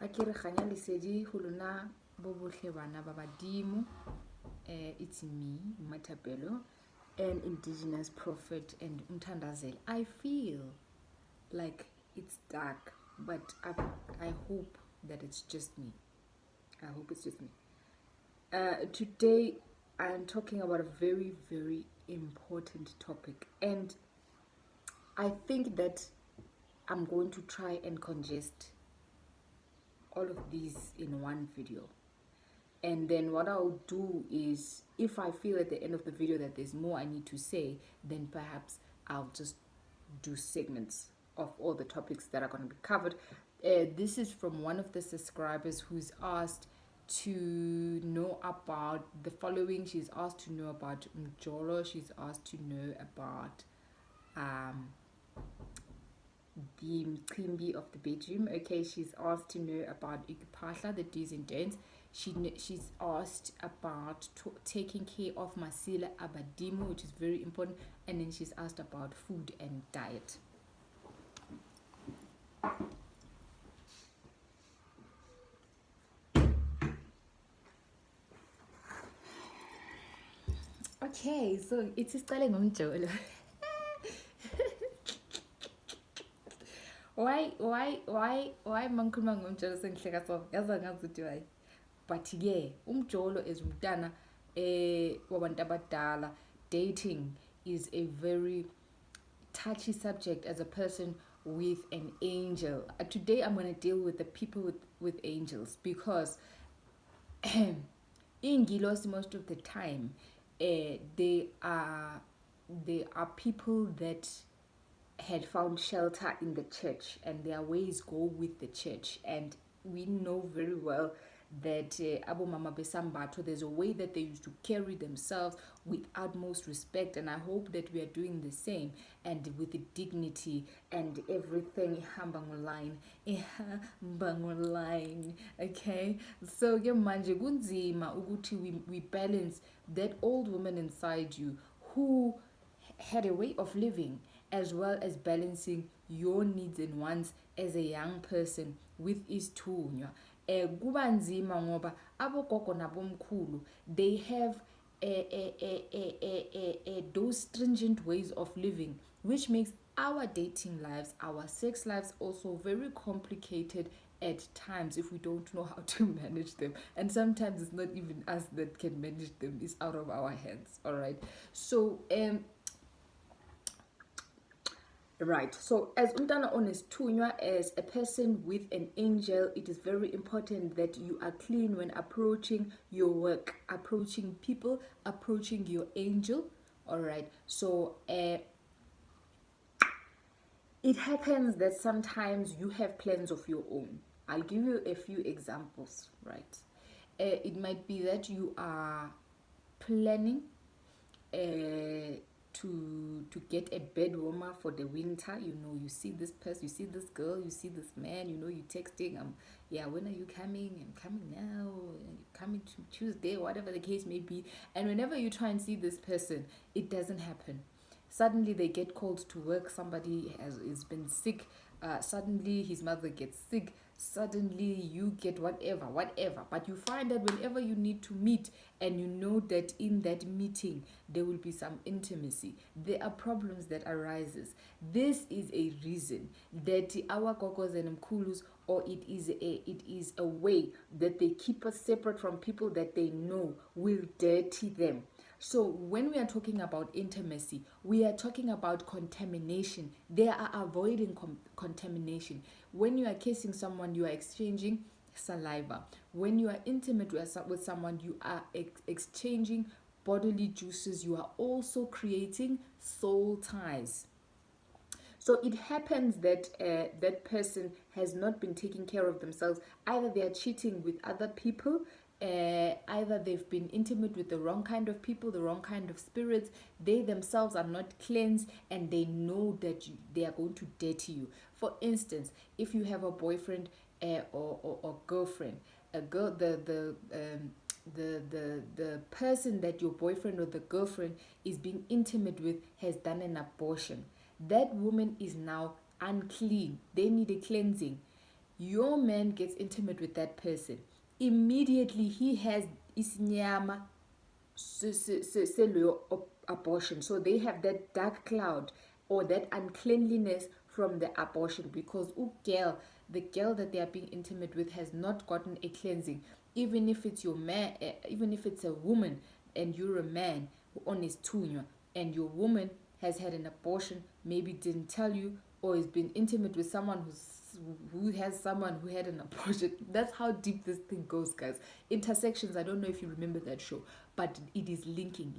Akere kganya lesedi ho lona bo bohle bana ba aBadimo. It's me, Matapelo, an indigenous prophet and Umthandazeli. I feel like it's dark, but I hope that it's just me. I hope it's just me. Today I'm talking about a very, very important topic, and I think that I'm going to try and congest all of these in one video. And then what I'll do is, if I feel at the end of the video that there's more I need to say, then perhaps I'll just do segments of all the topics that are going to be covered. This is from one of the subscribers who's asked to know about the following. She's asked to know about Mjolo. She's asked to know about the Mqimbi of the bedroom. Okay, she's asked to know about ukuphahla, the do's and don'ts. She's asked about taking care of Masila, aBadimo, which is very important. And then she's asked about food and diet. Okay, so it's starting on Jolo. Why mangikhuluma ngomjolo sengihleka so yaza ngazuthi why, but ke umjolo is umntana wabantu abadala. Dating is a very touchy subject as a person with an angel. Today I'm going to deal with the people with angels, because ingilos most of the time they are people that had found shelter in the church, and their ways go with the church. And we know very well that Abu Mama Besambato, there's a way that they used to carry themselves with utmost respect, and I hope that we are doing the same, and with the dignity and everything. Okay, so manje kunzima ukuthi we balance that old woman inside you who had a way of living, as well as balancing your needs and wants as a young person with isithunywa. Kuba nzima ngoba abogogo nabomkhulu, they have those stringent ways of living, which makes our dating lives, our sex lives also very complicated at times if we don't know how to manage them. And sometimes it's not even us that can manage them, it's out of our hands. All right, so right, so as umntana onesithunywa, as a person with an angel, it is very important that you are clean when approaching your work, approaching people, approaching your angel. All right, so it happens that sometimes you have plans of your own. I'll give you a few examples, right? It might be that you are planning to get a bed warmer for the winter. You see this person, you see this girl, you see this man, you texting, when are you coming? I'm coming now, you're coming to Tuesday, whatever the case may be. And whenever you try and see this person, it doesn't happen. Suddenly they get called to work, somebody has been sick, suddenly his mother gets sick, suddenly you get whatever. But you find that whenever you need to meet, and you know that in that meeting there will be some intimacy, there are problems that arises. This is a reason that our gogos and mkulus, or it is a way that they keep us separate from people that they know will dirty them. So when we are talking about intimacy, we are talking about contamination. They are avoiding contamination. When you are kissing someone, you are exchanging saliva. When you are intimate with someone, you are exchanging bodily juices. You are also creating soul ties. So it happens that that person has not been taking care of themselves. Either they are cheating with other people, either they've been intimate with the wrong kind of people, the wrong kind of spirits. They themselves are not cleansed, and they know that they are going to dirty you. For instance, if you have a boyfriend or girlfriend, the person that your boyfriend or the girlfriend is being intimate with has done an abortion. That woman is now unclean. They need a cleansing. your man gets intimate with that person, immediately he has isinyama abortion. So they have that dark cloud or that uncleanliness from the abortion, because the girl that they are being intimate with has not gotten a cleansing. Even if it's your man, even if it's a woman and you're a man who on his tunya, and your woman has had an abortion, maybe didn't tell you, or has been intimate with someone who has someone who had an abortion. That's how deep this thing goes, guys. Intersections, I don't know if you remember that show, but it is linking.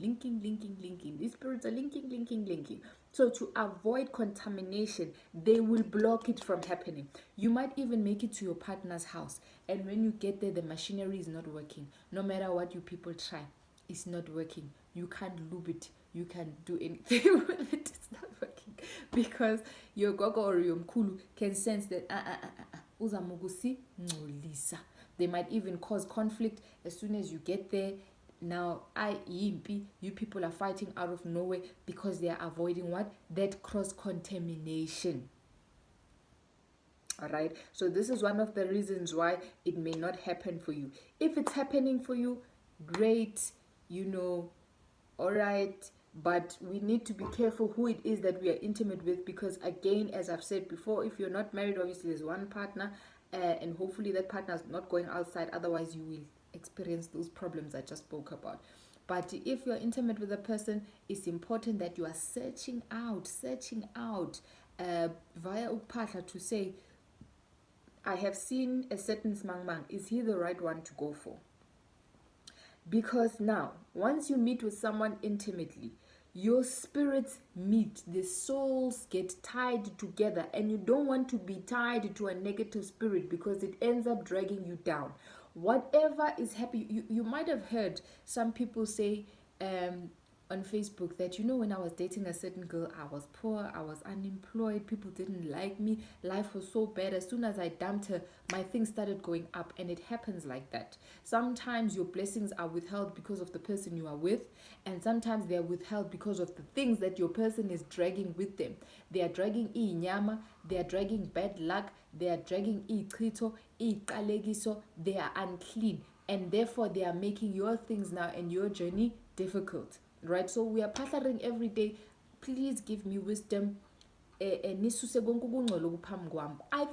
These spirits are linking. So to avoid contamination, they will block it from happening. You might even make it to your partner's house, and when you get there, the machinery is not working. No matter what you people try, it's not working. You can't lube it. You can't do anything with it. It's not working because your gogo or your mkulu can sense that uzamugusi ngcolisa. They might even cause conflict as soon as you get there. Now, you people are fighting out of nowhere because they are avoiding what? That cross-contamination. Alright, so this is one of the reasons why it may not happen for you. If it's happening for you, great, alright, but we need to be careful who it is that we are intimate with, because again, as I've said before, if you're not married, obviously there's one partner, and hopefully that partner is not going outside, otherwise you will experience those problems I just spoke about. But if you're intimate with a person, it's important that you are searching out via ukuphahla to say, I have seen a certain smangmang. Is he the right one to go for? Because now, once you meet with someone intimately, your spirits meet, the souls get tied together, and you don't want to be tied to a negative spirit because it ends up dragging you down. Whatever is happening, you might have heard some people say on Facebook that, when I was dating a certain girl, I was poor, I was unemployed, people didn't like me, life was so bad. As soon as I dumped her, my things started going up, and it happens like that. Sometimes your blessings are withheld because of the person you are with, and sometimes they are withheld because of the things that your person is dragging with them. They are dragging inyama, they are dragging bad luck, they are dragging ichito, iqalekiso, they are unclean, and therefore they are making your things now and your journey difficult. Right, so we are partnering every day. Please give me wisdom. I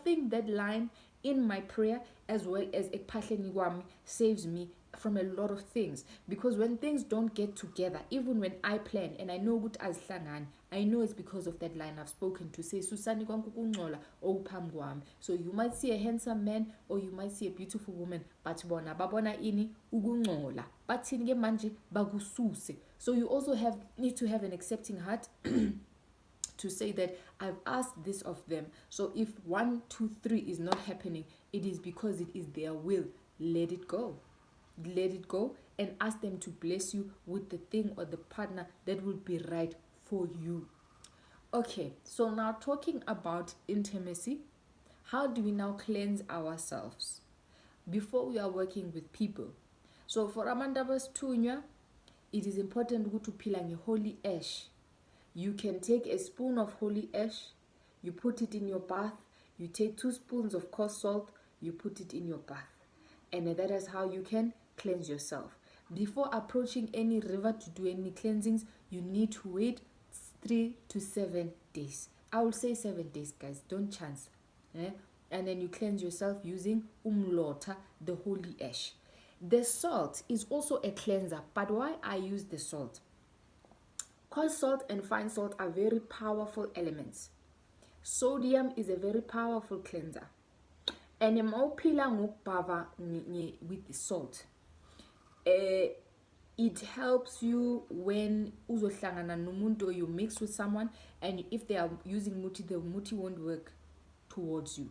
think that line in my prayer, as well as ekuphahleni kwami, saves me from a lot of things, because when things don't get together, even when I plan and I know ukuthi azihlangani, I know it's because of that line I've spoken to, say susani kwankukungcola okuphambi kwami. So you might see a handsome man or you might see a beautiful woman, but bona babona ini ukungcola, bathini ke manje bakususe. So you also need to have an accepting heart to say that I've asked this of them. So if 1, 2, 3 is not happening, it is because it is their will. Let it go. Let it go and ask them to bless you with the thing or the partner that will be right for you. Okay, so now talking about intimacy, how do we now cleanse ourselves before we are working with people? So for Amandabas Tunya, it is important to peel a holy ash. You can take a spoon of holy ash, you put it in your bath, you take 2 spoons of coarse salt, you put it in your bath. And that is how you can cleanse yourself. Before approaching any river to do any cleansings, you need to wait 3 to 7 days. I will say 7 days, guys, don't chance. And then you cleanse yourself using umlota, the holy ash. The salt is also a cleanser, but why I use the salt? Coarse salt and fine salt are very powerful elements. Sodium is a very powerful cleanser. And with the salt, it helps you when uzohlangana nomuntu or you mix with someone, and if they are using muti, the muti won't work towards you.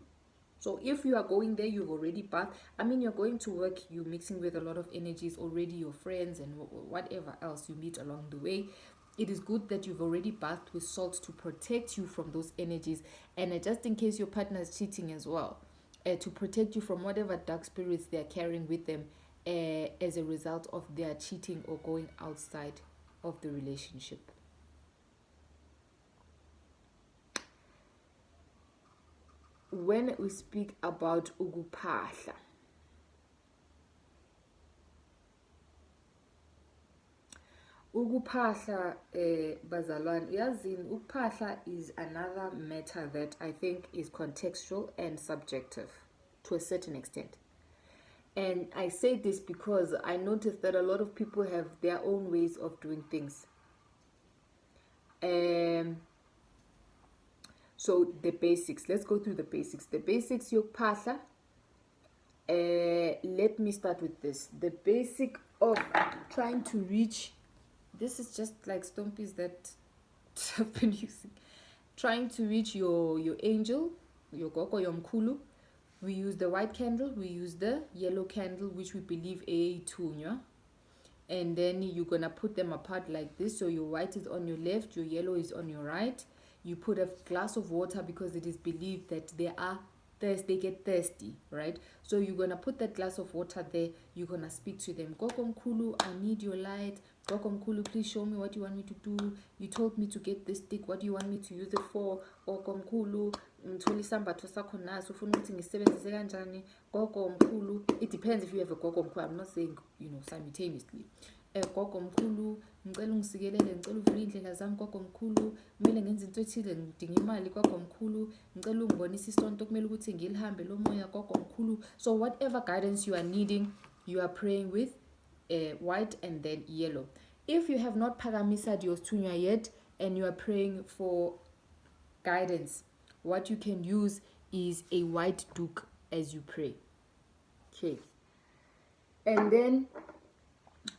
So if you are going there, you've already bathed. You're going to work, you're mixing with a lot of energies already, your friends and whatever else you meet along the way. It is good that you've already bathed with salt to protect you from those energies, and just in case your partner is cheating as well, to protect you from whatever dark spirits they are carrying with them as a result of their cheating or going outside of the relationship. when we speak about ukuphahla, ukuphahla, bazalwane, yazini, ukuphahla is another matter that I think is contextual and subjective to a certain extent. And I say this because I noticed that a lot of people have their own ways of doing things. So the basics, let's go through the basics. The basics, yokuphahla. Let me start with this. The basic of trying to reach, this is just like stompies that I've been using. Trying to reach your angel, your gogo, your mkulu. We use the white candle, we use the yellow candle, which we believe a tunya. And then you're gonna put them apart like this. So your white is on your left, your yellow is on your right. You put a glass of water because it is believed that they get thirsty, right? So you're gonna put that glass of water there. You're gonna speak to them. Gogo mkulu, I need your light. Gogo mkulu, please show me what you want me to do. You told me to get this stick. What do you want me to use it for? Gogo mkulu, ngithole isambatho sakho naso ufuna ukuthi ngisebenzise kanjani. Gogo mkulu, it depends if you have a gogo mkulu. I'm not saying, simultaneously. Gogo mkhulu, ngicela ungisikelele, ngicela uvule indlela zami gogo mkhulu, kumele ngenze into ethile, ngidinga imali gogo mkhulu, ngicela ungibonise isonto kumele ukuthi ngilihambe lo moya gogo mkhulu. So whatever guidance you are needing, you are praying with white and then yellow. If you have not phakamisad your thunywa yet and you are praying for guidance, what you can use is a white duke as you pray. Okay. And then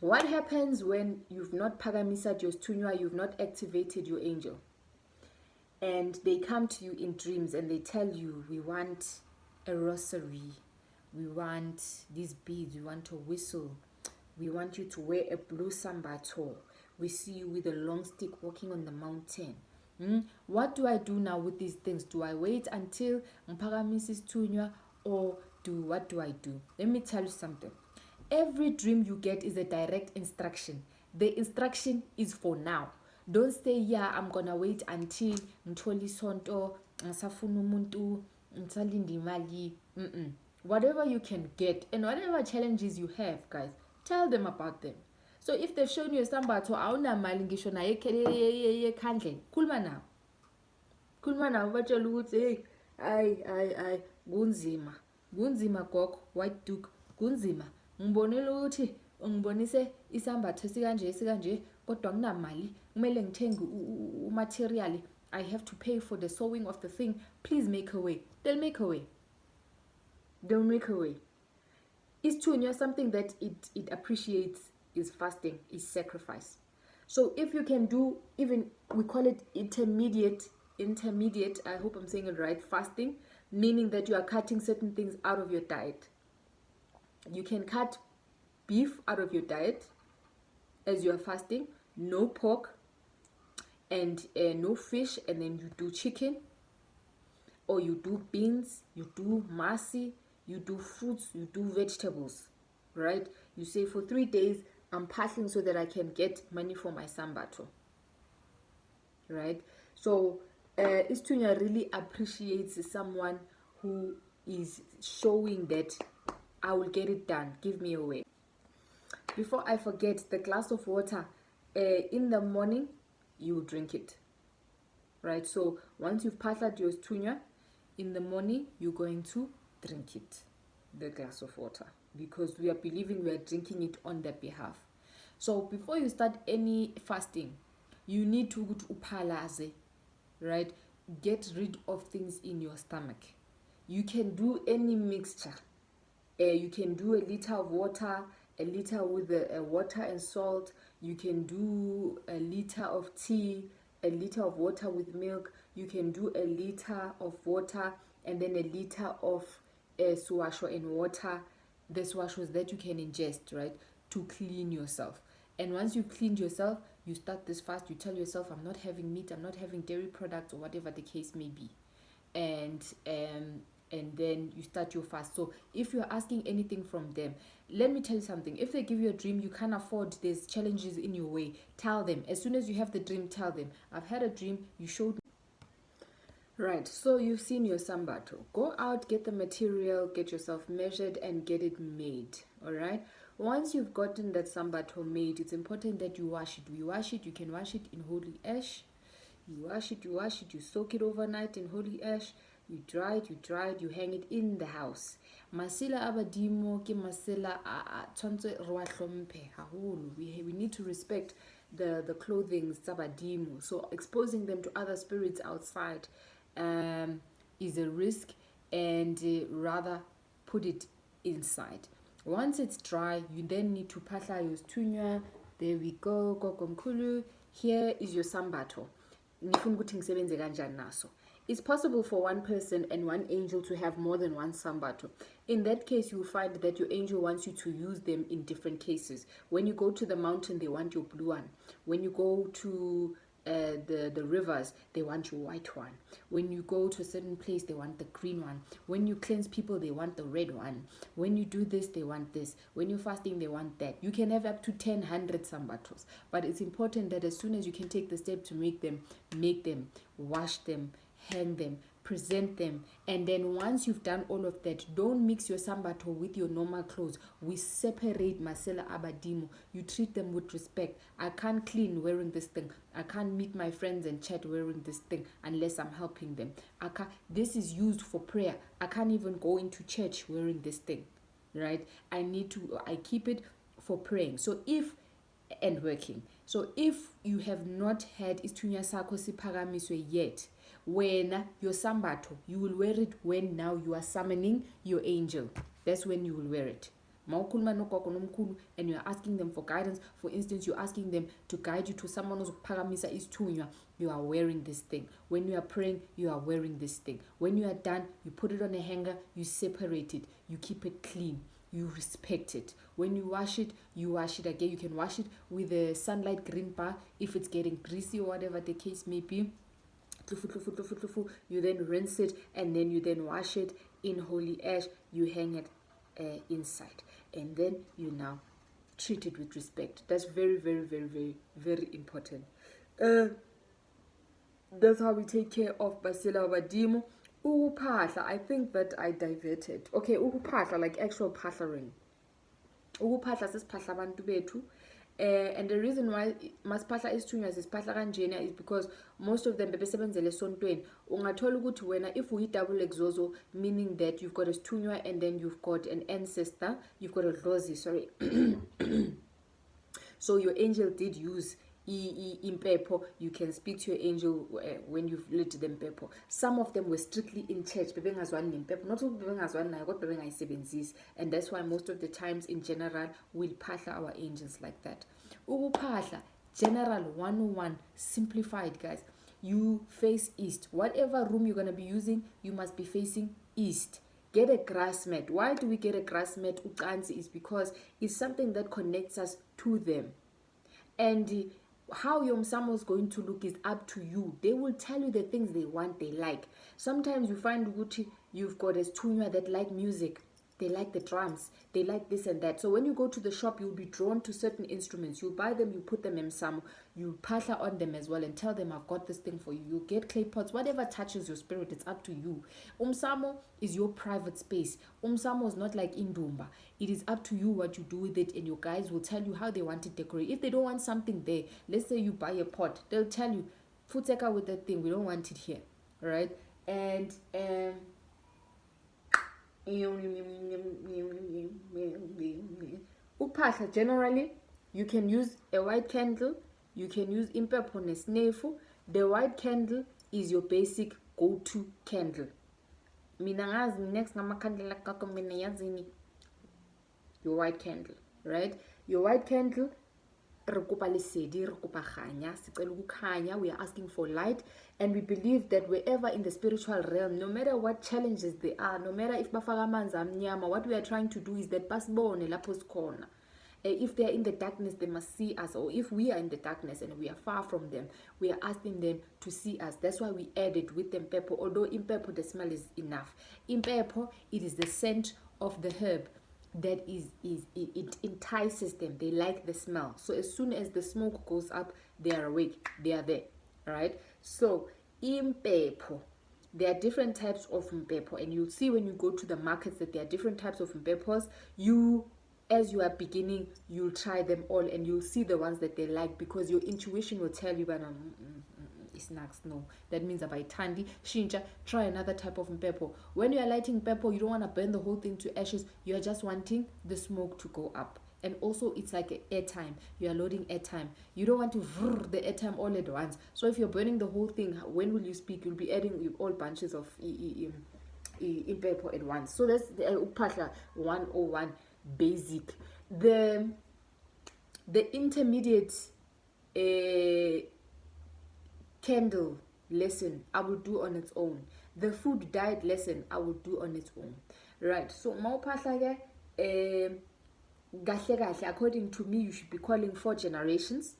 what happens when you've not phakamisad your thunywa, you've not activated your angel, and they come to you in dreams and they tell you, we want a rosary, we want these beads, we want a whistle, we want you to wear a blue sambato, we see you with a long stick walking on the mountain. What do I do now with these things? Do I wait until mphakamisa thunywa, or what do I do? Let me tell you something. Every dream you get is a direct instruction. The instruction is for now. Don't say, yeah, I'm gonna wait until ngithole isonto, ngisafuna umuntu, ngisalinde imali. Whatever you can get and whatever challenges you have, guys, tell them about them. So if they've shown you sambatho awunamali ngisho naye ekhandleni, khuluma nawo. Khuluma nawo batshela ukuthi hey, kunzima. Kunzima gogo, white duke, kunzima. Ngibonile ukuthi ngibonise isambatho sikanje kodwa nginamali, kumele ngithenge umaterial, I have to pay for the sewing of the thing. Please make a way. They'll make a way. They'll make a way. Isithunywa, something that it appreciates is fasting, is sacrifice. So if you can do, even we call it intermediate, I hope I'm saying it right, fasting, meaning that you are cutting certain things out of your diet. You can cut beef out of your diet as you are fasting, no pork and no fish, and then you do chicken, or you do beans, you do masi, you do fruits, you do vegetables, right? You say for 3 days, I'm passing so that I can get money for my sambato, right? So Istunya really appreciates someone who is showing that I will get it done. Give me a way. Before I forget, the glass of water, in the morning, you drink it. Right? So once you've passed your stunya, in the morning, you're going to drink it, the glass of water, because we are believing we are drinking it on their behalf. So before you start any fasting, you need to go to uphalaze, right? Get rid of things in your stomach. You can do any mixture. You can do a liter of water, a liter with water and salt. You can do a liter of tea, a liter of water with milk. You can do a liter of water and then a liter of suwasho and water. The suwashos that you can ingest, right, to clean yourself. And once you've cleaned yourself, you start this fast. You tell yourself, I'm not having meat, I'm not having dairy products, or whatever the case may be. And then you start your fast. So if you're asking anything from them, let me tell you something. If they give you a dream you can't afford, there's challenges in your way, tell them. As soon as you have the dream, tell them, I've had a dream, you showed me. Right, so you've seen your sambato. Go out, get the material, get yourself measured, and get it made. All right. Once you've gotten that sambato made, it's important that you wash it. You wash it. You can wash it in holy ash. You wash it. You wash it. You soak it overnight in holy ash. You dry it. You dry it. You hang it in the house. Masila aBadimo ke masila a tshwantse re wa hlomphe haholo. We need to respect the clothing tsa aBadimo. So exposing them to other spirits outside is a risk, and rather put it inside. Once it's dry, you then need to phahla your stunya. There we go, kokomkhulu. Here is your sambato. Ngifuna ukuthi ngisebenze kanjani naso. It's possible for one person and one angel to have more than one sambato. In that case, you will find that your angel wants you to use them in different cases. When you go to the mountain, they want your blue one. When you go to the rivers, they want your white one. When you go to a certain place, they want the green one. When you cleanse people, they want the red one. When you do this, they want this. When you're fasting, they want that. You can have up to 100 sambatos, but it's important that as soon as you can take the step to make them, wash them, hang them, present them. And then once you've done all of that, don't mix your sambato with your normal clothes. We separate Masila aBadimo. You treat them with respect. I can't clean wearing this thing. I can't meet my friends and chat wearing this thing unless I'm helping them. This is used for prayer. I can't even go into church wearing this thing, right? I keep it for praying. And working. So if you have not had isithunya sakho siphakamiswe yet, when your sambato, you will wear it when now you are summoning your angel. That's when you will wear it. And you are asking them for guidance. For instance, you're asking them to guide you to someone who's phakamisa isithunya. You are wearing this thing. When you are praying, you are wearing this thing. When you are done, you put it on a hanger, you separate it, you keep it clean. You respect it. When you wash it again. You can wash it with a sunlight green bar if it's getting greasy or whatever the case may be. You then rinse it, and then you then wash it in holy ash. You hang it inside, and then you now treat it with respect. That's very, very, very, very, very important. That's how we take care of Masila aBadimo. Ukuphahla, I think that I diverted. Okay, ukuphahla, like actual phahlaring. Ukuphahla sesiphahla abantu bethu. And the reason why masiphahla isithunywa sisiphahla kanjena is because most of them bebesebenzele esontweni. Ungathola ukuthi wena, if we double exozo, meaning that you've got a stunywa and then you've got an ancestor, you've got a dlozi, sorry. So your angel did use impepho. You can speak to your angel when you've lit them peppo. Some of them were strictly in church, not all, and that's why most of the times in general we'll phahla our angels like that. Ukuphahla, general 101, simplified, guys. You face east. Whatever room you're going to be using, you must be facing east. Get a grass mat. Why do we get a grass mat? Ucansi is because it's something that connects us to them. And how your msamo is going to look is up to you. They will tell you the things they want, they like. Sometimes you find Gucci, you've got a stunya that like music. They like the drums. They like this and that. So when you go to the shop, you'll be drawn to certain instruments. You buy them, you put them in some. You phahla on them as well and tell them, I've got this thing for you. You get clay pots, whatever touches your spirit, it's up to you. Umsamo is your private space. Umsamo is not like Indumba. It is up to you what you do with it, and your guys will tell you how they want it decorated. If they don't want something there, let's say you buy a pot, they'll tell you, futeka with that thing, we don't want it here. All right? And uphahla, generally you can use a white candle, you can use impepho nesnefu. The white candle is your basic go-to candle. Mina ngazi next ngamakhandlela kakho mina yazini. Your white candle, right? Your white candle, we are asking for light, and we believe that wherever in the spiritual realm, no matter what challenges they are, no matter if bafaka amanzi amnyama, what we are trying to do is that basibone lapho sikhona. If they are in the darkness, they must see us. Or if we are in the darkness and we are far from them, we are asking them to see us. That's why we added with them pepper. Although in pepper the smell is enough. In pepper, it is the scent of the herb that it entices them. They like the smell. So as soon as the smoke goes up, they are awake. They are there. Right? So in pepper, there are different types of mpepo, and you'll see when you go to the markets that there are different types of mpepos. As you are beginning, you'll try them all and you'll see the ones that they like, because your intuition will tell you, snacks, no, that means abayithandi, shintsha, try another type of mpepo. When you are lighting pepper, you don't want to burn the whole thing to ashes. You are just wanting the smoke to go up. And also it's like airtime. You are loading airtime. You don't want to the airtime all at once. So if you're burning the whole thing, when will you speak? You'll be adding all bunches of pepper at once. So that's the ukuphahla 101 basic. The intermediate candle lesson I will do on its own. The food diet lesson I will do on its own. Right. So mawuphahla ke kahle according to me you should be calling 4 generations.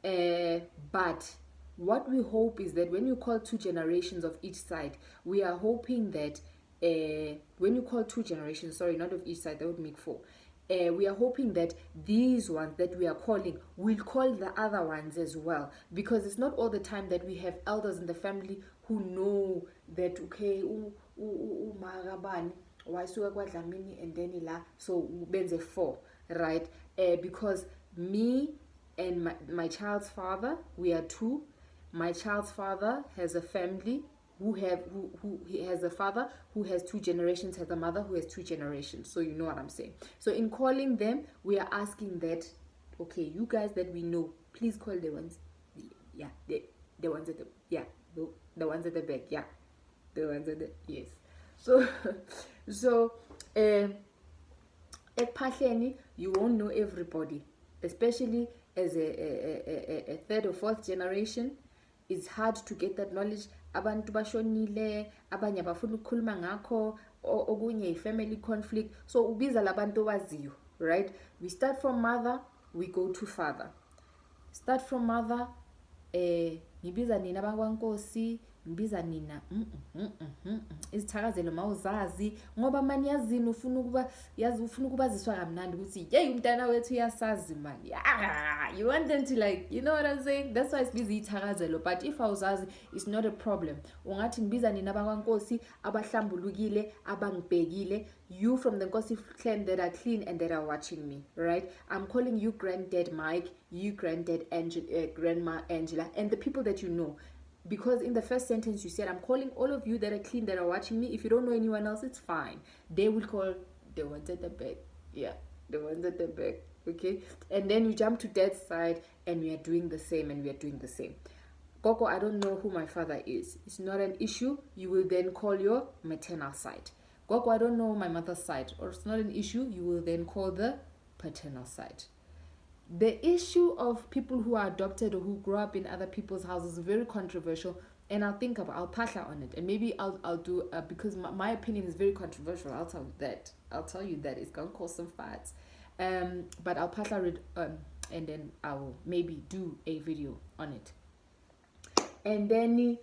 But what we hope is that when you call 2 generations of each side, we are hoping that when you call 2 generations, sorry, not of each side, that would make 4. We are hoping that these ones that we are calling will call the other ones as well, because it's not all the time that we have elders in the family who know that, okay, umagabani wasuka kwaDlamini and then la, so benze 4, right? Because me and my child's father, we are 2. My child's father has a family he has a father who has 2 generations, has a mother who has 2 generations. So you know what I'm saying. So in calling them, we are asking that, okay, you guys that we know, please call the ones, yeah, the ones at the, yeah, the ones at the back, yeah, the ones at the, yes. So at Phahleni, you won't know everybody, especially as a 3rd or 4th generation. It's hard to get that knowledge. Abantu bashonile, abanye abafuna ukukhuluma ngakho, okunye i-family conflict. So ubiza labantu owaziyo, right? We start from mother, we go to father. Start from mother, ngibiza nina bakwankosi, ngibiza nina izithakazelo mawuzazi, ngoba mani yazini ufuna ukubaziswa kamnandi ukuthi hey umntana wethu uyasazi man. Yeah, you want them to, like, you know what I'm saying? That's why it's busy ithakazelo. But if awuzazi, it's not a problem. Ungathi ngibiza nina bakwankosi abahlambulukile, abangibhekile, you from the Nkosi clan that are clean and that are watching me, right? I'm calling you Granddad Mike, you Granddad Grandma Angela, and the people that you know. Because in the first sentence you said, I'm calling all of you that are clean, that are watching me. If you don't know anyone else, it's fine. They will call the ones at the back. Yeah, the ones at the back. Okay? And then you jump to Dad's side and we are doing the same and we are doing the same. Koko, I don't know who my father is. It's not an issue. You will then call your maternal side. Koko, I don't know my mother's side. Or it's not an issue. You will then call the paternal side. The issue of people who are adopted or who grow up in other people's houses is very controversial, and I'll phahla on it, and maybe I'll do because my opinion is very controversial. I'll tell you that it's gonna cause some fights, but I'll phahla it and then I'll maybe do a video on it. And then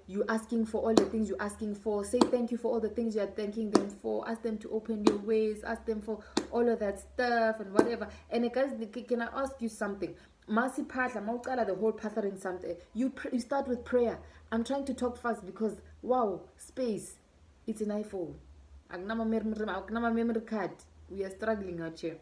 you asking for all the things you're asking for. Say thank you for all the things you are thanking them for. Ask them to open your ways. Ask them for all of that stuff and whatever. And guys, can I ask you something? Masi phahla, mawuqala the whole pathering something. You start with prayer. I'm trying to talk fast because wow, space. It's an iPhone. Akunama memory card. We are struggling out here.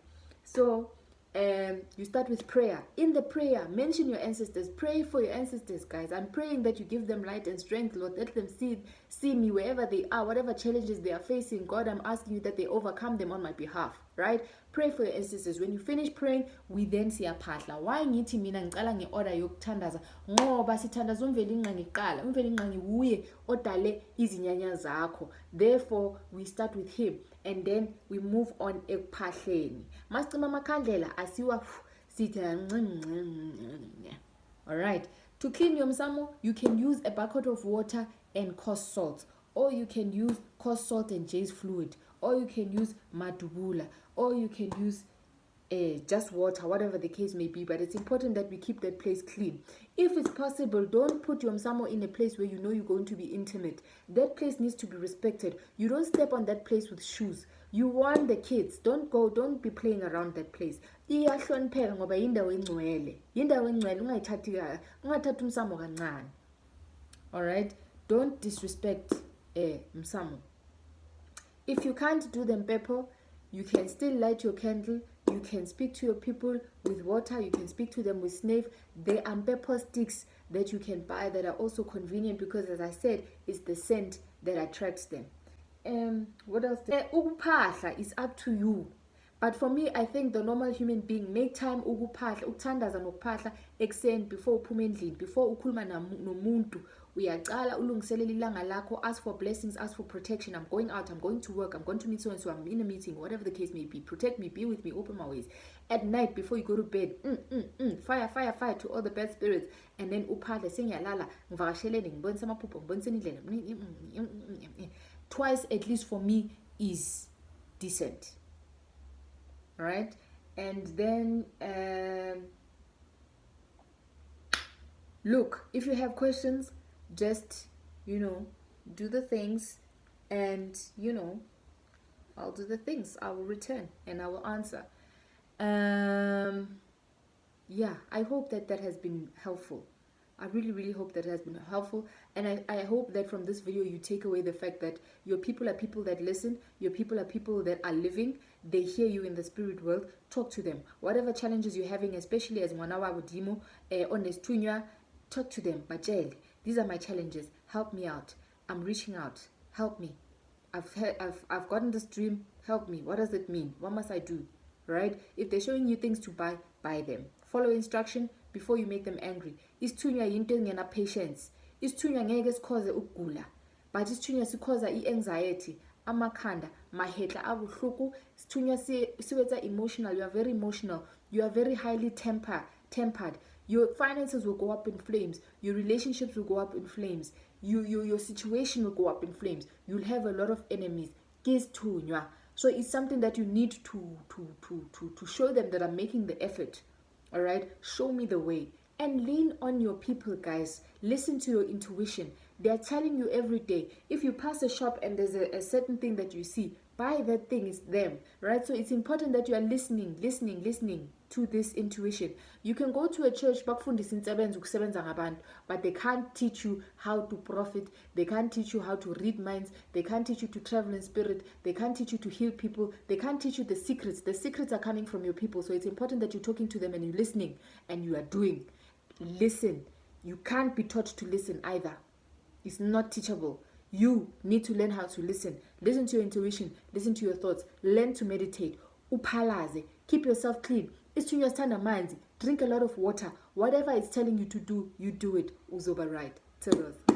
So you start with prayer. In the prayer, mention your ancestors. Pray for your ancestors, guys. I'm praying that you give them light and strength, Lord. Let them see me wherever they are, whatever challenges they are facing. God, I'm asking you that they overcome them on my behalf, right? Pray for your ancestors. When you finish praying, we then siyaphahla. Why ngithi mina ngiqala ngeorder yokuthandaza? Ngoba sithandaza umvelinqa ngiqala. Umvelinqa nguye odale izinyanya zakho. Therefore, we start with him and then we move on ekuphahleni. Masicima amakhandlela asiwa sithe. All right. To clean your msamo, you can use a bucket of water and coarse salt, or you can use coarse salt and J's fluid, or you can use madubula, or you can use just water, whatever the case may be. But it's important that we keep that place clean. If it's possible, don't put your msamo in a place where you know you're going to be intimate. That place needs to be respected. You don't step on that place with shoes. You warn the kids, don't be playing around that place. Iyahlonipheka ngoba yindawo engcwele. Yindawo engcwele, ungathathi umsamo kancane. All right. don't disrespect msamo. If you can't do them pepper, you can still light your candle. You can speak to your people with water. You can speak to them with snake. There are pepper sticks that you can buy that are also convenient, because, as I said, it's the scent that attracts them. What else? Ukuphahla is up to you. But for me, I think the normal human being, make time ukuphahla, ukuthandaza nokuphahla ekuseni before uphume endlini, before ukhuluma nomuntu. Uyaqala ulungiselela ilanga lakho, ask for blessings, ask for protection. I'm going out, I'm going to work, I'm going to meet so and so, I'm in a meeting, whatever the case may be. Protect me, be with me, open my ways. At night, before you go to bed, fire, fire, fire to all the bad spirits. And then uphahla, sengiyalala, ngivakasheleni, ngibonisa amaphupho, ngibonisa indlela. Twice at least for me is decent. Right? And then look, if you have questions, just do the things, and I'll do the things. I will return and I will answer. Yeah, I hope that has been helpful. I really, really hope that it has been helpful. And I hope that from this video you take away the fact that your people are people that listen. Your people are people that are living. They hear you in the spirit world. Talk to them. Whatever challenges you're having, especially as aBadimo, on this tunya, talk to them. Bajel, these are my challenges. Help me out. I'm reaching out. Help me. I've gotten this dream. Help me. What does it mean? What must I do? Right? If they're showing you things to buy them. Follow instruction before you make them angry. Isithunywa yinto engena patience. Isithunywa ngeke sikhoze ukugula, but isithunywa sikhoza i-anxiety, amakhanda, mahetla abuhlungu. Isithunywa siwetsa emotional. You are very emotional. You are very highly tempered. Your finances will go up in flames. Your relationships will go up in flames. Your situation will go up in flames. You'll have a lot of enemies. Kisithunywa. So it's something that you need to show them that I'm making the effort. All right, show me the way, and lean on your people, guys. Listen to your intuition. They are telling you every day. If you pass a shop and there's a certain thing that you see, buy that thing. It's them, right? So it's important that you are listening to this intuition. You can go to a church, but they can't teach you how to profit. They can't teach you how to read minds. They can't teach you to travel in spirit. They can't teach you to heal people. They can't teach you the secrets. The secrets are coming from your people. So it's important that you're talking to them and you're listening and you are doing. Listen. You can't be taught to listen either. It's not teachable. You need to learn how to listen. Listen to your intuition. Listen to your thoughts. Learn to meditate. Uphalaze. Keep yourself clean. Isithunywa sithanda amanzi. Drink a lot of water. Whatever it's telling you to do, you do it. Uzoba right. Tell us.